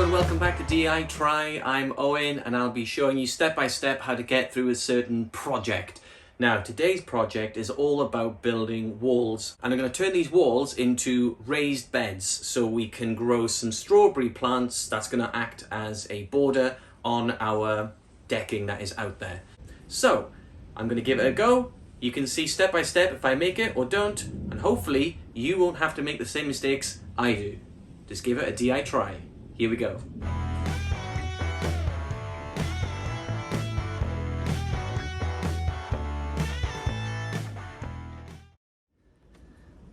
and welcome back to D.I.Try. I'm Owen and I'll be showing you step by step how to get through a certain project. Now today's project is all about building walls, and I'm going to turn these walls into raised beds so we can grow some strawberry plants that's going to act as a border on our decking that is out there. So I'm going to give it a go. You can see step by step if I make it or don't, and hopefully you won't have to make the same mistakes I do. Just give it a D.I.Try. Here we go.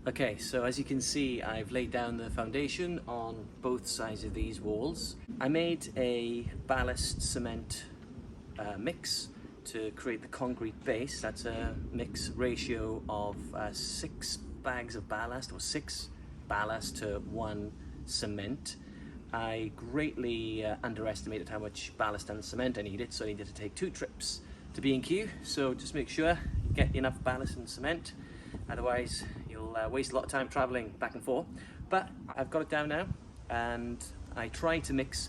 Okay, so as you can see, I've laid down the foundation on both sides of these walls. I made a ballast cement mix to create the concrete base. That's a mix ratio of 6 bags of ballast, or 6 ballast to 1 cement. I greatly underestimated how much ballast and cement I needed, so I needed to take 2 trips to B&Q. So just make sure you get enough ballast and cement, otherwise you'll waste a lot of time traveling back and forth. But I've got it down now, and I tried to mix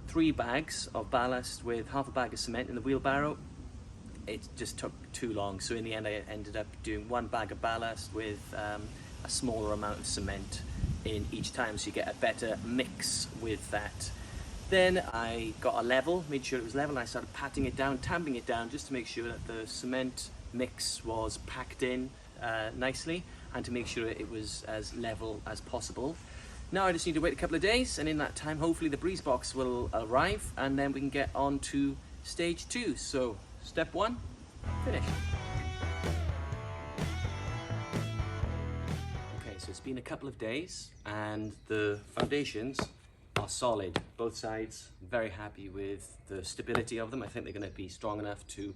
3 bags of ballast with half a bag of cement in the wheelbarrow. It just took too long, so in the end I ended up doing 1 bag of ballast with a smaller amount of cement in each time, so you get a better mix with that. Then I got a level, made sure it was level, and I started patting it down, tamping it down, just to make sure that the cement mix was packed in nicely, and to make sure it was as level as possible. Now I just need to wait a couple of days, and in that time hopefully the breeze box will arrive, and then we can get on to stage 2. So step 1, finished. So it's been a couple of days and the foundations are solid. Both sides, very happy with the stability of them. I think they're going to be strong enough to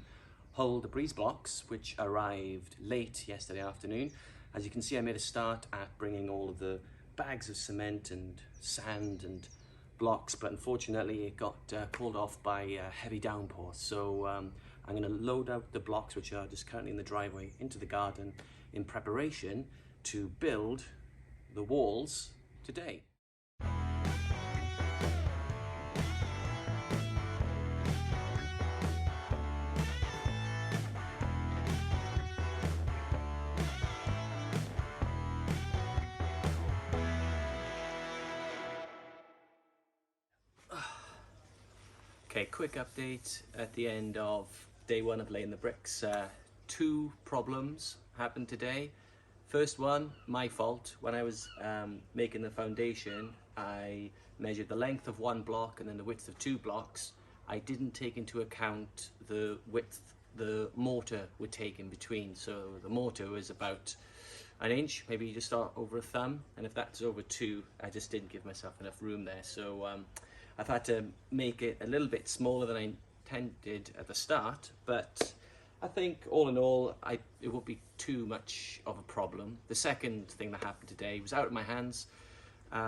hold the breeze blocks, which arrived late yesterday afternoon. As you can see, I made a start at bringing all of the bags of cement and sand and blocks, but unfortunately it got called off by a heavy downpour. So I'm going to load out the blocks, which are just currently in the driveway, into the garden in preparation to build the walls today. Okay, quick update at the end of day 1 of laying the bricks. 2 problems happened today. First one, my fault. When I was making the foundation, I measured the length of 1 block and then the width of 2 blocks. I didn't take into account the width the mortar would take in between. So the mortar was about 1 inch, maybe just over a thumb. And if that's over 2, I just didn't give myself enough room there. So I've had to make it a little bit smaller than I intended at the start, but I think all in all, it won't be too much of a problem. The second thing that happened today was out of my hands.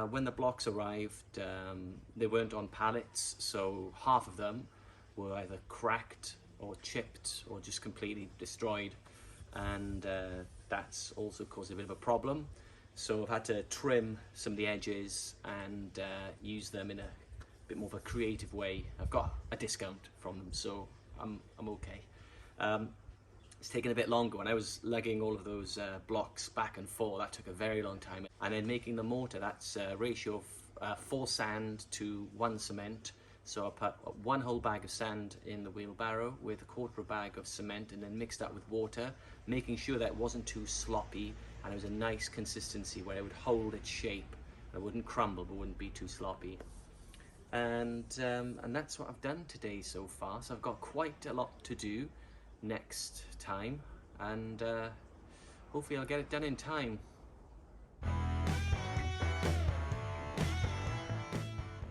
When the blocks arrived, they weren't on pallets, so half of them were either cracked or chipped or just completely destroyed, and that's also caused a bit of a problem. So I've had to trim some of the edges and use them in a bit more of a creative way. I've got a discount from them, so I'm okay. It's taken a bit longer. When I was lugging all of those blocks back and forth, that took a very long time. And then making the mortar, that's a ratio of 4 sand to 1 cement. So I put 1 whole bag of sand in the wheelbarrow with 1/4 bag of cement, and then mixed that with water, making sure that it wasn't too sloppy and it was a nice consistency where it would hold its shape. It wouldn't crumble but wouldn't be too sloppy. And that's what I've done today so far. So I've got quite a lot to do next time, and hopefully I'll get it done in time.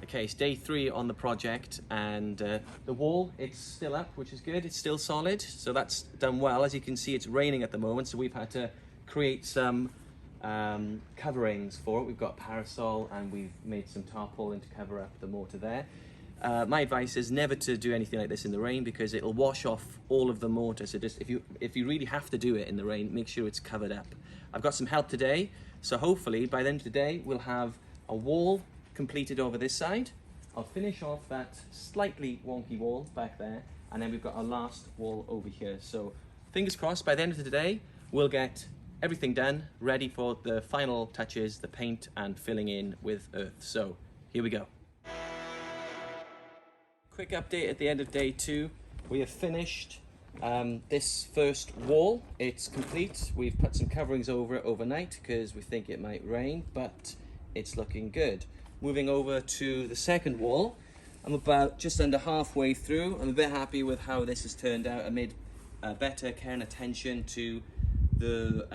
Okay, it's day 3 on the project, and the wall, it's still up, which is good. It's still solid, so that's done well. As you can see, it's raining at the moment, so we've had to create some coverings for it. We've got parasol, and we've made some tarpaulin to cover up the mortar there. My advice is never to do anything like this in the rain, because it'll wash off all of the mortar. So just if you really have to do it in the rain, make sure it's covered up. I've got some help today, so hopefully by the end of the day we'll have a wall completed over this side, I'll finish off that slightly wonky wall back there, and then we've got our last wall over here. So fingers crossed, by the end of the day, we'll get everything done, ready for the final touches, the paint and filling in with earth. So here we go. Quick update at the end of day 2. We have finished this first wall. It's complete. We've put some coverings over it overnight because we think it might rain, but it's looking good. Moving over to the second wall, I'm about just under halfway through. I'm a bit happy with how this has turned out. I made better care and attention to the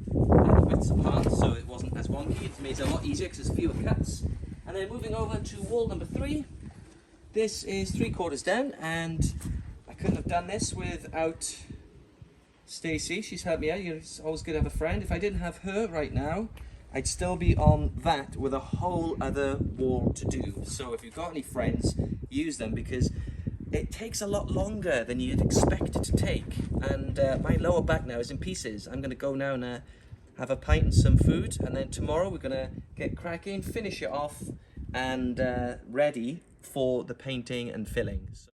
widths apart, so it wasn't as wonky. It's made it a lot easier because there's fewer cuts. And then moving over to wall number 3, this is 3/4 done, and I couldn't have done this without Stacey. She's helped me out. It's always good to have a friend. If I didn't have her right now, I'd still be on that with a whole other wall to do. So if you've got any friends, use them, because it takes a lot longer than you'd expect it to take. And my lower back now is in pieces. I'm going to go now and have a pint and some food, and then tomorrow we're going to get cracking, finish it off, and ready for the painting and fillings.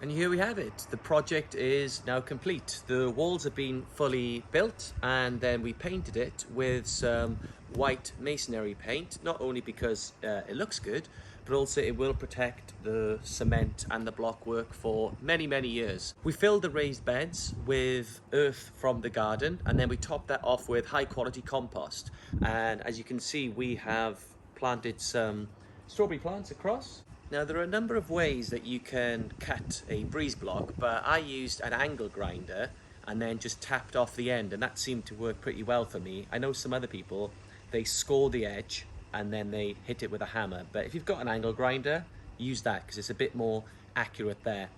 And here we have it. The project is now complete. The walls have been fully built, and then we painted it with some white masonry paint, not only because it looks good, but also it will protect the cement and the block work for many, many years. We filled the raised beds with earth from the garden, and then we topped that off with high quality compost. And as you can see, we have planted some strawberry plants across. Now, there are a number of ways that you can cut a breeze block, but I used an angle grinder and then just tapped off the end, and that seemed to work pretty well for me. I know some other people, they score the edge and then they hit it with a hammer, but if you've got an angle grinder, use that because it's a bit more accurate there.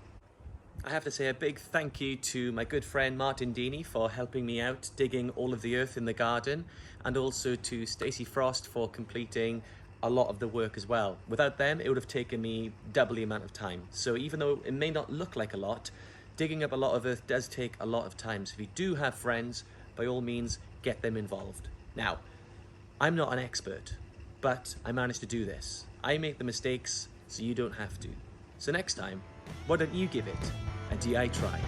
I have to say a big thank you to my good friend Martin Deeney for helping me out digging all of the earth in the garden, and also to Stacey Frost for completing a lot of the work as well. Without them, it would have taken me double the amount of time. So even though it may not look like a lot, digging up a lot of earth does take a lot of time. So if you do have friends, by all means, get them involved. Now, I'm not an expert, but I managed to do this. I make the mistakes so you don't have to. So next time, why don't you give it a D.I.Try?